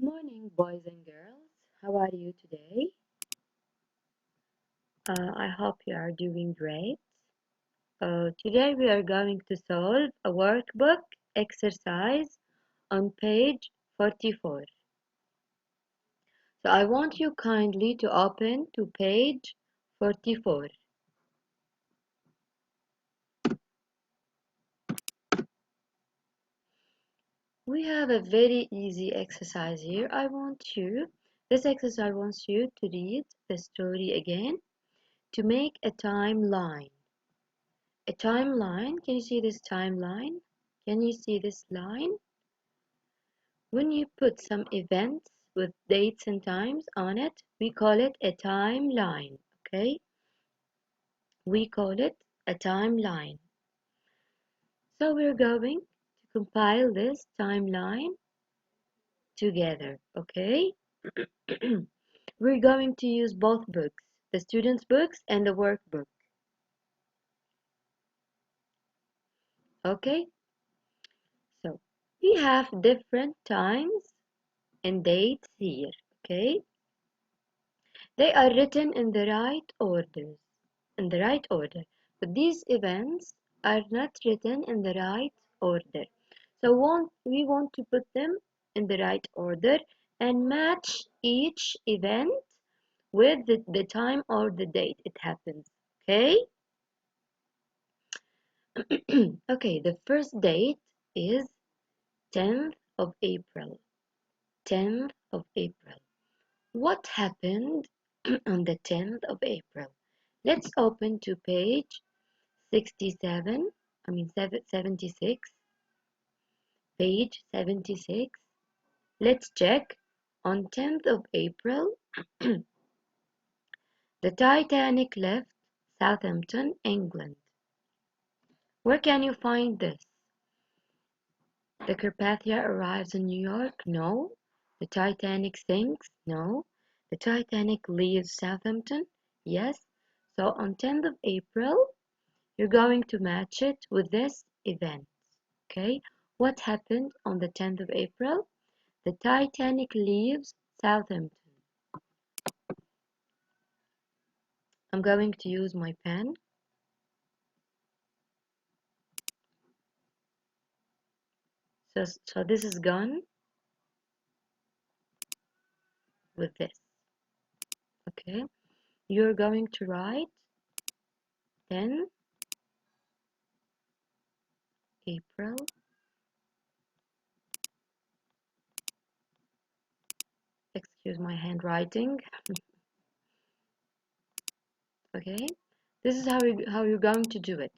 morning, boys and girls. How are you today? I hope you are doing great. Today we are going to solve a workbook exercise on page 44. So I want you kindly to open to page 44. We have a very easy exercise here. This exercise wants you to read the story again to make a timeline. A timeline, can you see this timeline? Can you see this line? When you put some events with dates and times on it, we call it a timeline, okay? We call it a timeline. So we're going to compile this timeline together, okay? We're going to use both books, the student's books and the workbook, okay? So we have different times and dates here, okay? They are written in the right order. But these events are not written in the right order. So we want to put them in the right order and match each event with the time or the date it happens. Okay? Okay, the first date is 10th of April. 10th of April. What happened on the 10th of April? Let's open to page 76, page 76. Let's check. On 10th of April, the Titanic left Southampton, England. Where can you find this? The Carpathia arrives in New York? No. The Titanic sinks? No. The Titanic leaves Southampton? Yes. So on 10th of April, you're going to match it with this event. Okay? What happened on the 10th of April? The Titanic leaves Southampton. I'm going to use my pen. So this is gone with this. Okay? You're going to write 10 April. Excuse my handwriting. Okay? This is how you're going to do it.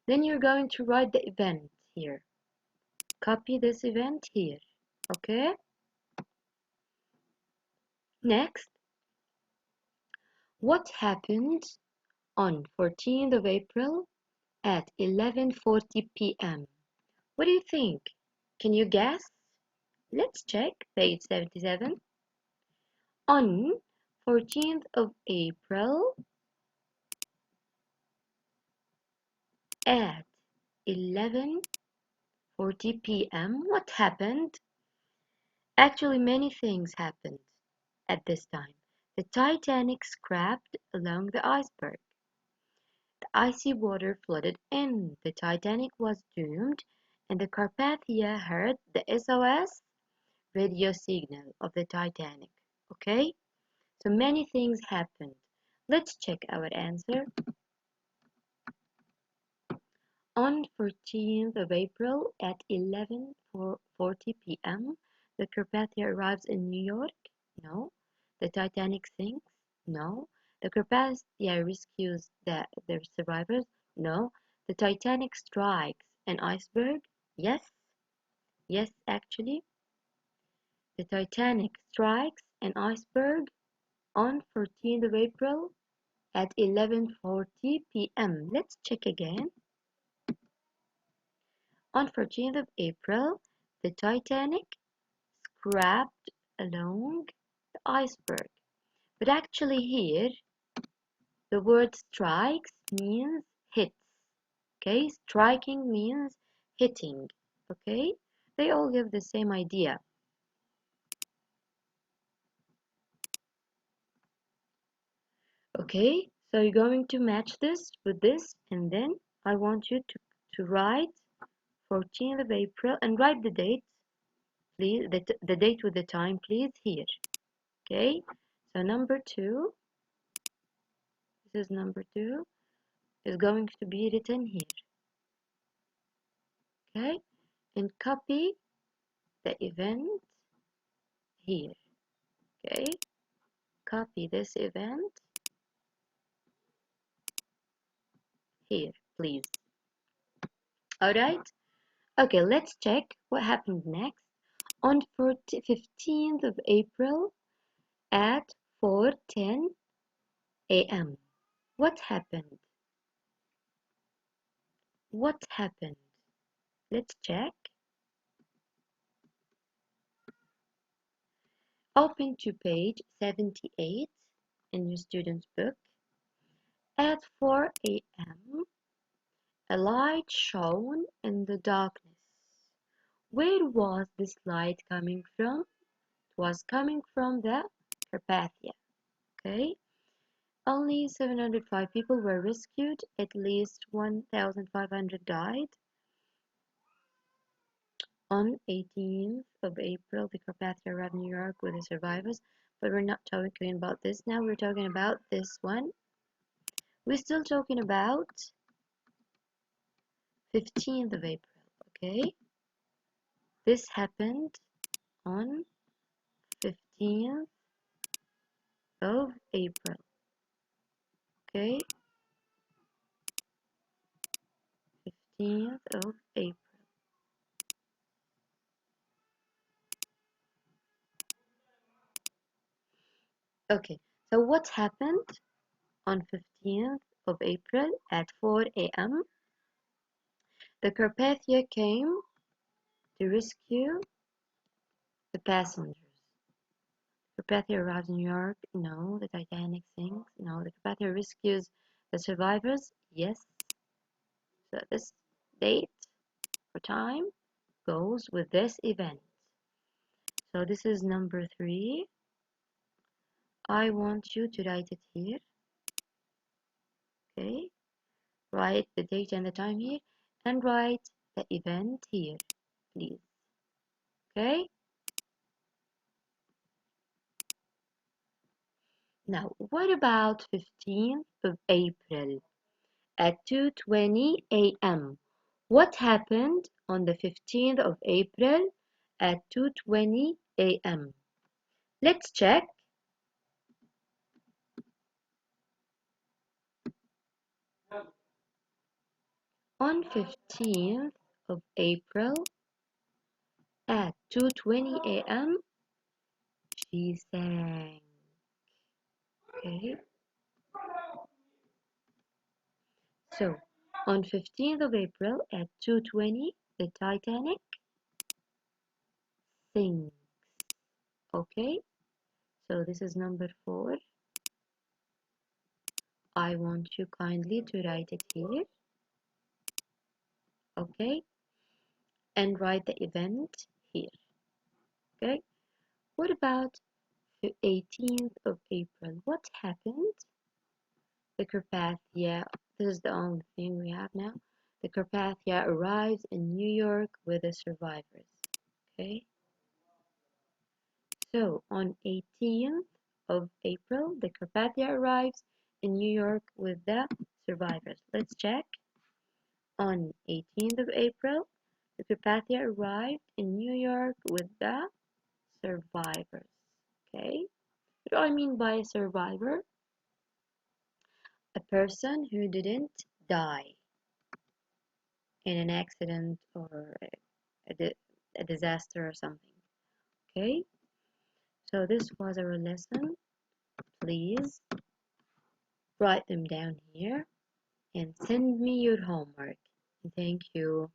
Then you're going to write the event here. Copy this event here. Okay? Next, what happened on 14th of April at 11:40 p.m.? What do you think? Can you guess? Let's check page 77. On 14th of April at 11:40 p.m. What happened? Actually, many things happened at this time. The Titanic scrapped along the iceberg. The icy water flooded in. The Titanic was doomed, and the Carpathia heard the SOS radio signal of the Titanic. Okay? So many things happened. Let's check our answer. On 14th of April at 11:40 p.m., the Carpathia arrives in New York? No. The Titanic sinks? No. The Carpathia rescues the survivors? No. The Titanic strikes an iceberg? Yes. Yes, actually. The Titanic strikes an iceberg on 14th of April at 11:40 p.m. Let's check again. On 14th of April, the Titanic scrapped along the iceberg. But actually here, the word strikes means hits. Okay, striking means hitting. Okay, they all give the same idea. Okay, so you're going to match this with this, and then I want you to write 14th of April and write the date, please, the date with the time, please, here. Okay, so number 2, this is number 2, is going to be written here. Okay, and copy the event here. Okay, copy this event here, please. Alright, okay, let's check what happened next. On 15th of April at 4:10 a.m. What happened? What happened? Let's check. Open to page 78 in your student's book. At 4 a.m., a light shone in the darkness. Where was this light coming from? It was coming from the Carpathia. Okay. Only 705 people were rescued. At least 1,500 died. On 18th of April, the Carpathia arrived in New York with the survivors. But we're not talking about this now. We're talking about this one. We're still talking about 15th of April. Okay. This happened on 15th of April. Okay. 15th of April. Okay, so what happened on 15th of April at 4 a.m.? The Carpathia came to rescue the passengers. Carpathia arrives in New York. No. The Titanic sinks. No. The Carpathia rescues the survivors. Yes. So this date or time goes with this event. So this is number 3. I want you to write it here. Okay. Write the date and the time here, and write the event here, please. Okay. Now, what about 15th of April at 2:20 a.m.? What happened on the 15th of April at 2:20 a.m.? Let's check. On 15th of April at 2:20 a.m., she sang. Okay. So, on 15th of April at 2:20, the Titanic sinks. Okay. So this is number 4. I want you kindly to write it here. Okay. And write the event here. Okay. What about the 18th of April? What happened? The Carpathia, this is the only thing we have now. The Carpathia arrives in New York with the survivors. Okay. So on 18th of April, the Carpathia arrives in New York with the survivors. Let's check. On 18th of April, the Carpathia arrived in New York with the survivors. Okay, what do I mean by a survivor? A person who didn't die in an accident or a disaster or something. Okay, so this was our lesson. Please write them down here and send me your homework. Thank you.